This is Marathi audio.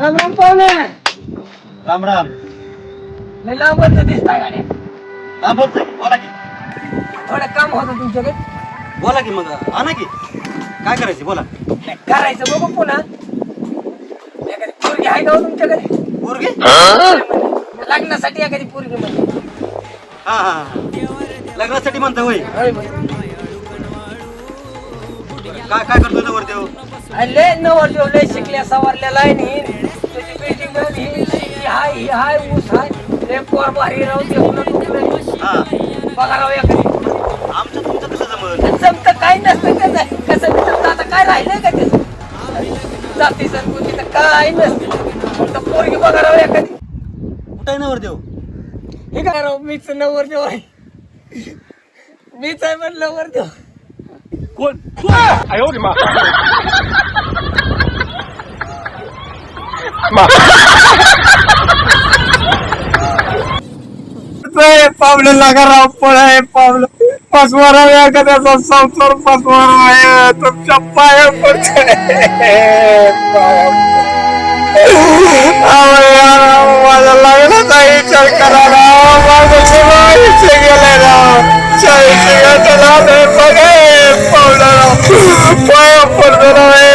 राम राम पाहुणे. राम राम. लय लांबच दिसताय गाड्या. हा बोलतोय, बोला की. थोडं काम होतं तुमच्याकडे. बोला की मग आणा की. काय करायचं बोला. नाही, करायचं बघू पुन्हा. एखादी पोरगी आहे का हो तुमच्याकडे? पोरगी? लग्नासाठी एखादी पोरगी म्हणजे. हा हा हा. लग्नासाठी म्हणता होय. होय म्हणे. काय काय करतोय नवर देव? लय नवरदेव लय शिकल्या सवारलेला आहे नी. त्याची बिल्डिंग ही शेती हाय, ही हाय, ऊस हाय. लय पोर भारी राहू दे म्हणून तुकडे. हा. बघा राव एखादी. आमचं तुमचं कसं जमल? जमतं काही नसतं त्याचं. कसं बी जमतं. आता काय राहिलंय का त्याचं? जाती संस्कृती तर काय नसतं. फक्त पोरगी बघा राव एखादी. कुठे नवर देव? हे काय राव मीच नवरदेव आहे. मीच आहे पण नवरदेव. कोण? पावलं लागा राव पळाय पावलं पाचवारा एखाद्याचा संसार पाचवारा आहे तुमच्या पाया पडते. माझा लग्नाचा विचार करा राव. माझं सगळं आयुष्य गेलंय राव. 40 वर्षाला बघा पावलं राव पाया पडतो राव.